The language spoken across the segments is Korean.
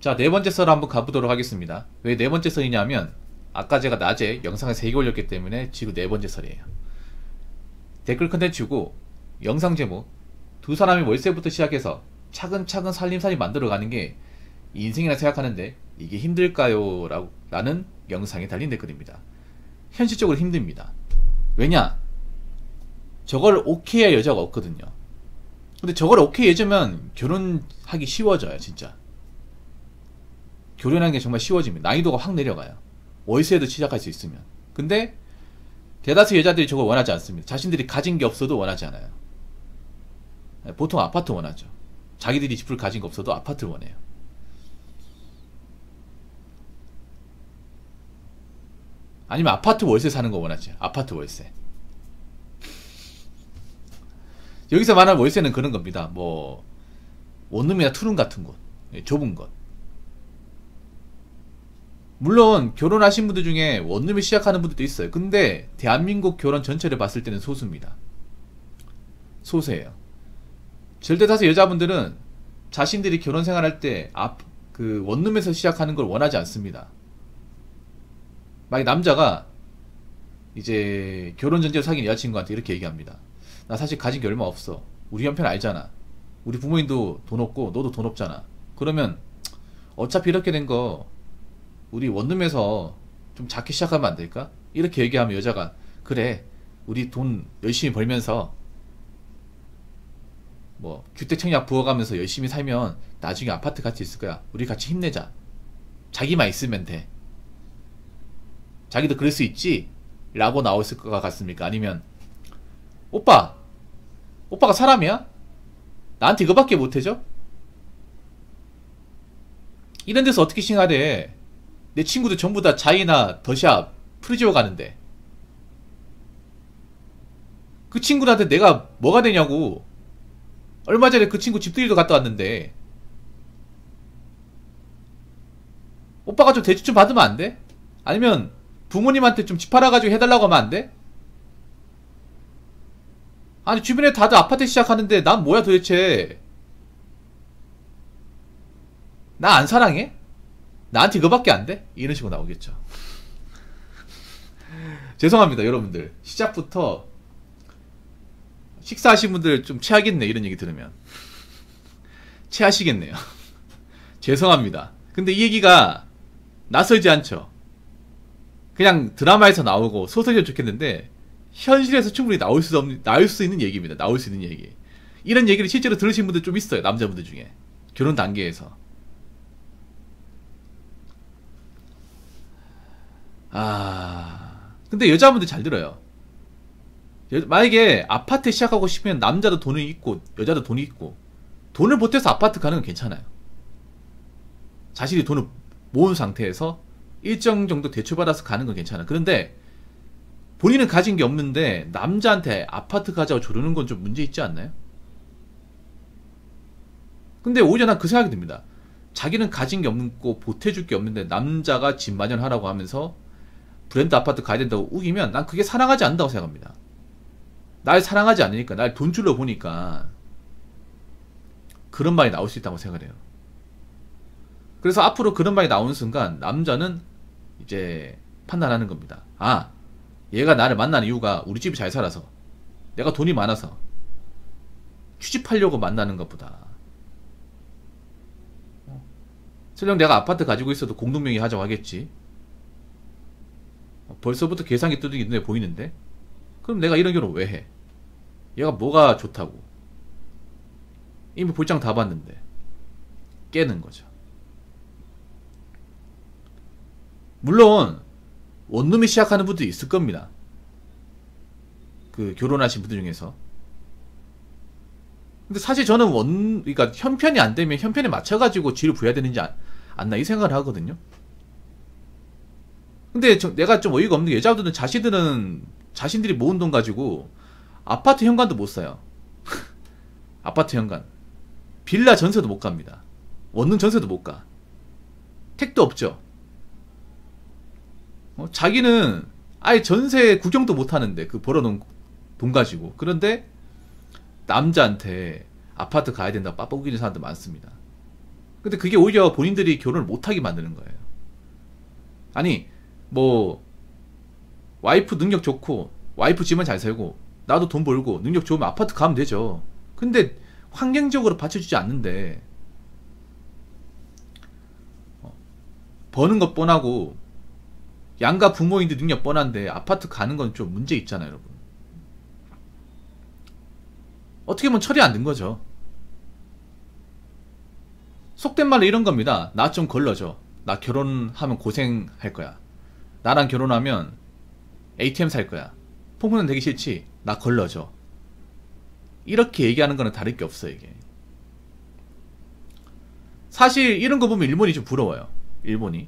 자, 네 번째 썰 한번 가보도록 하겠습니다. 왜 네 번째 썰이냐면 아까 제가 낮에 영상을 3개 올렸기 때문에 지금 네 번째 썰이에요. 댓글 컨텐츠고 영상 제목 두 사람이 월세부터 시작해서 차근차근 살림살이 만들어가는 게 인생이라 생각하는데 이게 힘들까요? 라는 영상에 달린 댓글입니다. 현실적으로 힘듭니다. 왜냐? 저걸 오케이 할 여자가 없거든요. 근데 저걸 오케이 해주면 결혼하기 쉬워져요. 진짜 결혼하는 게 정말 쉬워집니다. 난이도가 확 내려가요. 월세도 시작할 수 있으면. 근데 대다수 여자들이 저걸 원하지 않습니다. 자신들이 가진 게 없어도 원하지 않아요. 보통 아파트 원하죠. 자기들이 집을 가진 거 없어도 아파트를 원해요. 아니면 아파트 월세 사는 거 원하지. 아파트 월세. 여기서 말하는 월세는 그런 겁니다. 뭐 원룸이나 투룸 같은 곳, 좁은 것. 물론 결혼하신 분들 중에 원룸에 시작하는 분들도 있어요. 근데 대한민국 결혼 전체를 봤을 때는 소수입니다. 소수예요. 절대 다수 여자분들은 자신들이 결혼 생활할 때 그 원룸에서 시작하는 걸 원하지 않습니다. 만약 남자가 이제 결혼 전제로 사귄 여자친구한테 이렇게 얘기합니다. 나 사실 가진 게 얼마 없어. 우리 형편 알잖아. 우리 부모님도 돈 없고 너도 돈 없잖아. 그러면 어차피 이렇게 된 거 우리 원룸에서 좀 작게 시작하면 안 될까? 이렇게 얘기하면 여자가 그래 우리 돈 열심히 벌면서 뭐 주택청약 부어가면서 열심히 살면 나중에 아파트 같이 있을 거야. 우리 같이 힘내자. 자기만 있으면 돼. 자기도 그럴 수 있지? 라고 나왔을 것 같습니까? 아니면 오빠가 사람이야? 나한테 이거밖에 못해줘? 이런 데서 어떻게 싱하대? 내 친구들 전부 다 자이나 더샵 프리지오 가는데 그 친구들한테 내가 뭐가 되냐고. 얼마 전에 그 친구 집들이도 갔다 왔는데 오빠가 좀 대출 좀 받으면 안 돼? 아니면 부모님한테 좀 집 팔아가지고 해달라고 하면 안 돼? 아니 주변에 다들 아파트 시작하는데 난 뭐야 도대체. 나 안 사랑해? 나한테 이거밖에 안 돼? 이런 식으로 나오겠죠. 죄송합니다 여러분들. 시작부터 식사하신 분들 좀 체하겠네 이런 얘기 들으면. 체하시겠네요. 죄송합니다. 근데 이 얘기가 낯설지 않죠. 그냥 드라마에서 나오고 소설이면 좋겠는데 현실에서 충분히 나올 수 있는 얘기입니다. 나올 수 있는 얘기. 이런 얘기를 실제로 들으신 분들 좀 있어요. 남자분들 중에. 결혼 단계에서. 근데 여자분들 잘 들어요. 만약에 아파트 시작하고 싶으면 남자도 돈이 있고 여자도 돈이 있고 돈을 보태서 아파트 가는 건 괜찮아요. 자신이 돈을 모은 상태에서 일정 정도 대출받아서 가는 건 괜찮아요. 그런데 본인은 가진 게 없는데 남자한테 아파트 가자고 조르는 건 좀 문제 있지 않나요? 근데 오히려 난 그 생각이 듭니다. 자기는 가진 게 없고 보태줄 게 없는데 남자가 집 마련하라고 하면서 브랜드 아파트 가야 된다고 우기면 난 그게 사랑하지 않는다고 생각합니다. 날 사랑하지 않으니까 날 돈줄로 보니까 그런 말이 나올 수 있다고 생각을 해요. 그래서 앞으로 그런 말이 나오는 순간 남자는 이제 판단하는 겁니다. 얘가 나를 만나는 이유가 우리 집이 잘 살아서 내가 돈이 많아서 취직하려고 만나는 것보다 설령 내가 아파트 가지고 있어도 공동명의 하자고 하겠지. 벌써부터 계산기 뚜둑이 눈에 보이는데 그럼 내가 이런 결혼 왜 해? 얘가 뭐가 좋다고. 이미 볼장 다 봤는데 깨는 거죠. 물론 원룸이 시작하는 분들이 있을 겁니다. 그 결혼하신 분들 중에서. 근데 사실 저는 그러니까 형편이 안 되면 형편에 맞춰가지고 지를 부여야 되는지 않나 이 생각을 하거든요. 근데 내가 좀 어이가 없는 게 여자분들은 자신들이 모은 돈 가지고 아파트 현관도 못 사요. 아파트 현관. 빌라 전세도 못 갑니다. 원룸 전세도 못 가. 택도 없죠. 자기는 아예 전세 구경도 못 하는데 그 벌어놓은 돈 가지고. 그런데 남자한테 아파트 가야 된다고 빡빡이는 사람들 많습니다. 근데 그게 오히려 본인들이 결혼을 못하게 만드는 거예요. 아니 뭐 와이프 능력 좋고 와이프 집은 잘 살고 나도 돈 벌고 능력 좋으면 아파트 가면 되죠. 근데 환경적으로 받쳐주지 않는데 버는 것 뻔하고 양가 부모인데 능력 뻔한데 아파트 가는 건 좀 문제 있잖아요, 여러분. 어떻게 보면 철이 안 든 거죠. 속된 말로 이런 겁니다. 나 좀 걸러줘. 나 결혼하면 고생할 거야. 나랑 결혼하면 ATM 살 거야. 퐁퐁은 되기 싫지. 나 걸러줘. 이렇게 얘기하는 거는 다를 게 없어, 이게. 사실 이런 거 보면 일본이 좀 부러워요. 일본이.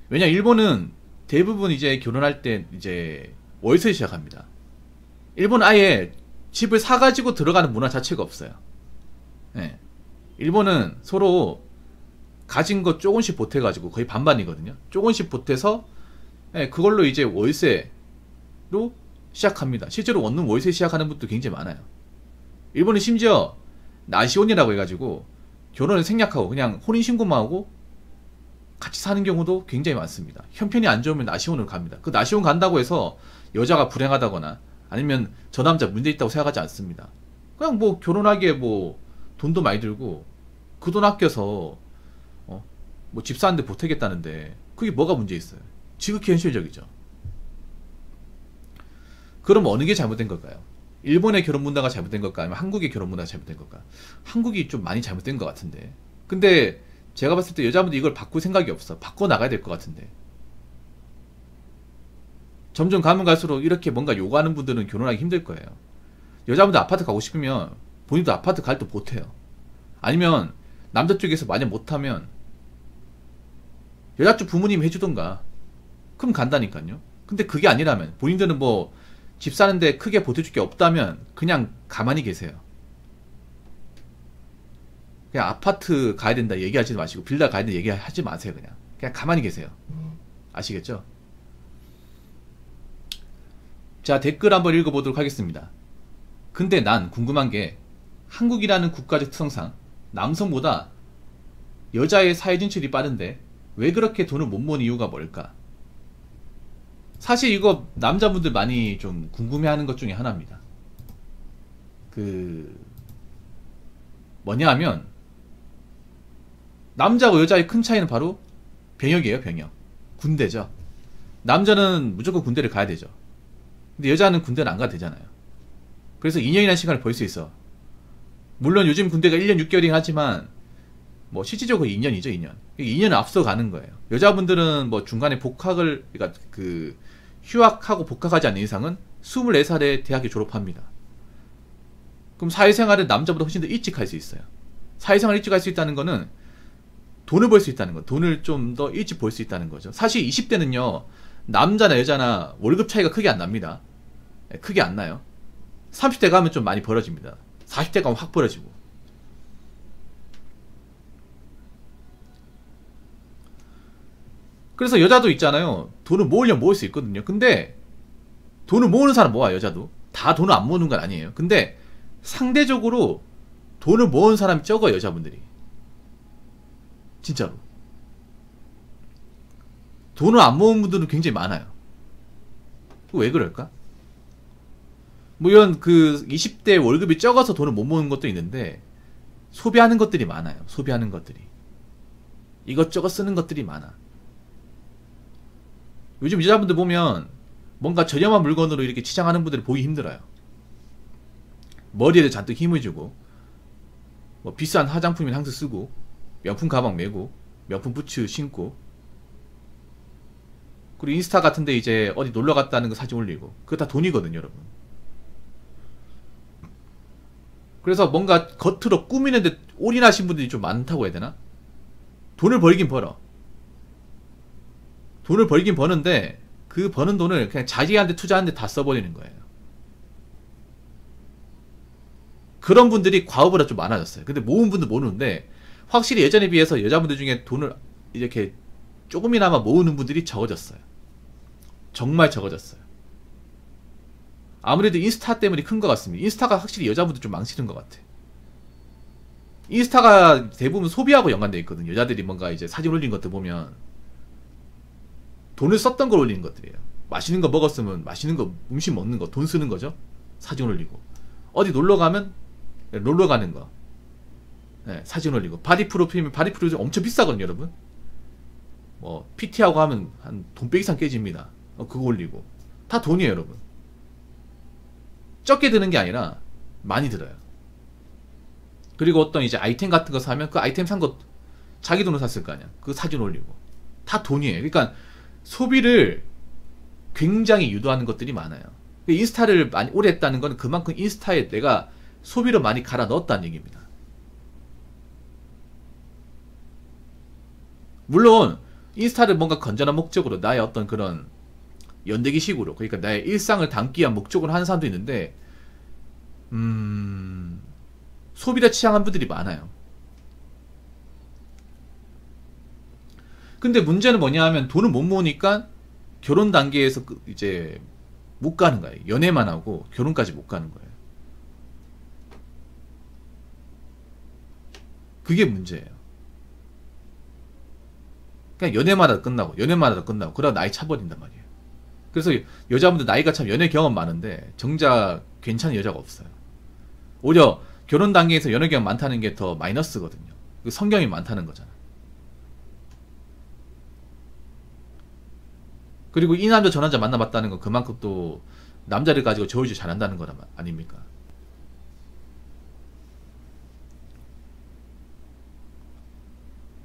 왜냐, 일본은 대부분 이제 결혼할 때 이제 월세 시작합니다. 일본은 아예 집을 사가지고 들어가는 문화 자체가 없어요. 네. 일본은 서로 가진 거 조금씩 보태가지고 거의 반반이거든요. 조금씩 보태서 네, 그걸로 이제 월세로 시작합니다. 실제로 원룸 월세 시작하는 분도 굉장히 많아요. 일본은 심지어 나시혼이라고 해가지고 결혼을 생략하고 그냥 혼인신고만 하고 같이 사는 경우도 굉장히 많습니다. 형편이 안 좋으면 나시혼으로 갑니다. 그 나시혼 간다고 해서 여자가 불행하다거나 아니면 저 남자 문제 있다고 생각하지 않습니다. 그냥 뭐 결혼하기에 뭐 돈도 많이 들고 그 돈 아껴서 뭐 집 사는데 보태겠다는데 그게 뭐가 문제 있어요. 지극히 현실적이죠. 그럼 어느 게 잘못된 걸까요? 일본의 결혼 문화가 잘못된 걸까? 아니면 한국의 결혼 문화가 잘못된 걸까? 한국이 좀 많이 잘못된 것 같은데. 근데 제가 봤을 때 여자분들 이걸 바꿀 생각이 없어. 바꿔 나가야 될 것 같은데. 점점 가면 갈수록 이렇게 뭔가 요구하는 분들은 결혼하기 힘들 거예요. 여자분들 아파트 가고 싶으면 본인도 아파트 갈 때 못해요. 아니면 남자 쪽에서 만약 못하면 여자 쪽 부모님이 해주던가. 그럼 간다니까요. 근데 그게 아니라면 본인들은 뭐 집 사는데 크게 보태줄 게 없다면 그냥 가만히 계세요. 그냥 아파트 가야 된다 얘기하지 마시고 빌라 가야 된다 얘기하지 마세요. 그냥 가만히 계세요. 아시겠죠? 자, 댓글 한번 읽어보도록 하겠습니다. 근데 난 궁금한 게 한국이라는 국가적 특성상 남성보다 여자의 사회 진출이 빠른데 왜 그렇게 돈을 못 모은 이유가 뭘까? 사실 이거 남자분들 많이 좀 궁금해하는 것 중에 하나입니다. 뭐냐 하면 남자와 여자의 큰 차이는 바로 병역이에요. 병역. 군대죠. 남자는 무조건 군대를 가야 되죠. 근데 여자는 군대는 안 가도 되잖아요. 그래서 2년이라는 시간을 벌 수 있어. 물론 요즘 군대가 1년 6개월이긴 하지만 뭐 실질적으로 2년이죠. 2년. 2년을 앞서 가는 거예요. 여자분들은 뭐 중간에 복학을 그러니까 휴학하고 복학하지 않는 이상은 24살에 대학에 졸업합니다. 그럼 사회생활은 남자보다 훨씬 더 일찍 할 수 있어요. 사회생활 일찍 할 수 있다는 거는 돈을 벌 수 있다는 거. 돈을 좀 더 일찍 벌 수 있다는 거죠. 사실 20대는요. 남자나 여자나 월급 차이가 크게 안 납니다. 크게 안 나요. 30대 가면 좀 많이 벌어집니다. 40대 가면 확 벌어지고. 그래서 여자도 있잖아요. 돈을 모으려면 모을 수 있거든요. 근데 돈을 모으는 사람 모아요. 여자도. 다 돈을 안 모으는 건 아니에요. 근데 상대적으로 돈을 모은 사람이 적어요. 여자분들이. 진짜로. 돈을 안 모은 분들은 굉장히 많아요. 왜 그럴까? 뭐 이런 20대 월급이 적어서 돈을 못 모으는 것도 있는데 소비하는 것들이 많아요. 소비하는 것들이. 이것저것 쓰는 것들이 많아. 요즘 여자분들 보면 뭔가 저렴한 물건으로 이렇게 치장하는 분들을 보기 힘들어요. 머리에도 잔뜩 힘을 주고 뭐 비싼 화장품이나 향수 쓰고 명품 가방 메고 명품 부츠 신고 그리고 인스타 같은데 이제 어디 놀러 갔다는 거 사진 올리고 그거 다 돈이거든요, 여러분. 그래서 뭔가 겉으로 꾸미는데 올인하신 분들이 좀 많다고 해야 되나? 돈을 벌긴 벌어. 돈을 벌긴 버는데 그 버는 돈을 그냥 자기한테 투자하는데 다 써버리는 거예요. 그런 분들이 과거보다 좀 많아졌어요. 근데 모은 분들 모르는데 확실히 예전에 비해서 여자분들 중에 돈을 이렇게 조금이나마 모으는 분들이 적어졌어요. 정말 적어졌어요. 아무래도 인스타 때문에 큰 것 같습니다. 인스타가 확실히 여자분들 좀 망치는 것 같아. 인스타가 대부분 소비하고 연관되어 있거든요. 여자들이 뭔가 이제 사진 올린 것들 보면 돈을 썼던 걸 올리는 것들이에요. 맛있는 거 먹었으면 맛있는 거 음식 먹는 거 돈 쓰는 거죠. 사진 올리고 어디 놀러 가면 놀러 가는 거 네, 사진 올리고 바디 프로필이면 바디 프로필 엄청 비싸거든요, 여러분. 뭐 PT하고 하면 한 돈배 이상 깨집니다. 그거 올리고 다 돈이에요, 여러분. 적게 드는 게 아니라 많이 들어요. 그리고 어떤 이제 아이템 같은 거 사면 그 아이템 산 거 자기 돈으로 샀을 거 아니야. 그 사진 올리고 다 돈이에요. 그러니까 소비를 굉장히 유도하는 것들이 많아요. 인스타를 많이 오래 했다는 건 그만큼 인스타에 내가 소비를 많이 갈아 넣었다는 얘기입니다. 물론 인스타를 뭔가 건전한 목적으로 나의 어떤 그런 연대기식으로 그러니까 나의 일상을 담기 위한 목적으로 하는 사람도 있는데 소비를 취향한 분들이 많아요. 근데 문제는 뭐냐 하면 돈을 못 모으니까 결혼 단계에서 이제 못 가는 거예요. 연애만 하고 결혼까지 못 가는 거예요. 그게 문제예요. 그냥 연애마다 끝나고 그러다 나이 차버린단 말이에요. 그래서 여자분들 나이가 참 연애 경험 많은데 정작 괜찮은 여자가 없어요. 오히려 결혼 단계에서 연애 경험 많다는 게 더 마이너스거든요. 성경이 많다는 거잖아. 그리고 이 남자 저 남자 만나봤다는 건 그만큼 또 남자를 가지고 저울질 잘한다는 거란 아닙니까?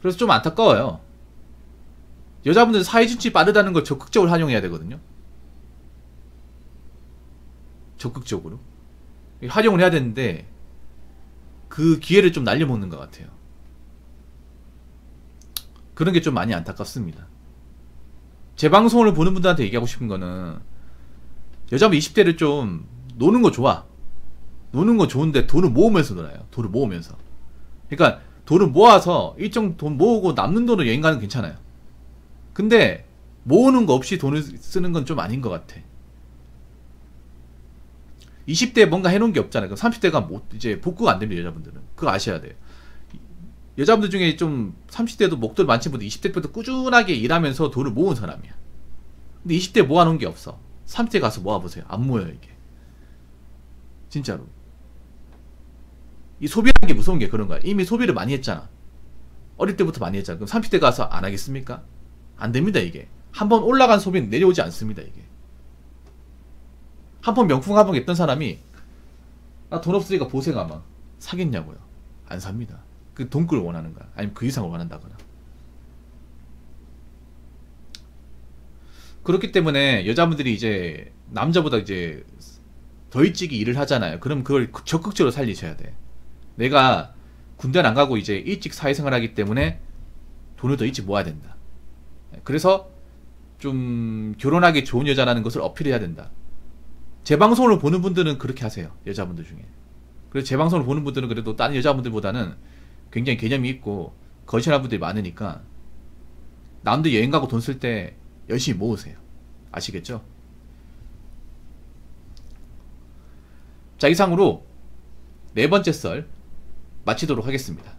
그래서 좀 안타까워요. 여자분들 사회 진출이 빠르다는 걸 적극적으로 활용해야 되거든요. 적극적으로 활용을 해야 되는데 그 기회를 좀 날려먹는 것 같아요. 그런 게 좀 많이 안타깝습니다. 제 방송을 보는 분들한테 얘기하고 싶은 거는 여자분 20대를 좀 노는 거 좋아. 노는 거 좋은데 돈을 모으면서 놀아요. 돈을 모으면서. 그러니까 돈을 모아서 일정 돈 모으고 남는 돈으로 여행 가는 건 괜찮아요. 근데 모으는 거 없이 돈을 쓰는 건 좀 아닌 것 같아. 20대에 뭔가 해놓은 게 없잖아요. 그럼 30대가 이제 복구가 안 됩니다. 여자분들은. 그거 아셔야 돼요. 여자분들 중에 좀 30대도 목돈 많신 분들 20대 때부터 꾸준하게 일하면서 돈을 모은 사람이야. 근데 20대 모아놓은 게 없어. 30대 가서 모아보세요. 안 모여요, 이게. 진짜로. 이 소비하는 게 무서운 게 그런 거야. 이미 소비를 많이 했잖아. 어릴 때부터 많이 했잖아. 그럼 30대 가서 안 하겠습니까? 안 됩니다, 이게. 한번 올라간 소비는 내려오지 않습니다, 이게. 한 번 명품 가방 했던 사람이 나 돈 없으니까 보세가마 사겠냐고요. 안 삽니다. 그 돈꿀을 원하는 거야. 아니면 그 이상을 원한다거나. 그렇기 때문에 여자분들이 이제 남자보다 이제 더 일찍 일을 하잖아요. 그럼 그걸 적극적으로 살리셔야 돼. 내가 군대를 안 가고 이제 일찍 사회생활 하기 때문에 돈을 더 일찍 모아야 된다. 그래서 좀 결혼하기 좋은 여자라는 것을 어필해야 된다. 제 방송을 보는 분들은 그렇게 하세요. 여자분들 중에. 그래서 제 방송을 보는 분들은 그래도 다른 여자분들보다는 굉장히 개념이 있고 거실한 분들이 많으니까 남들 여행 가고 돈 쓸 때 열심히 모으세요. 아시겠죠? 자, 이상으로 네 번째 썰 마치도록 하겠습니다.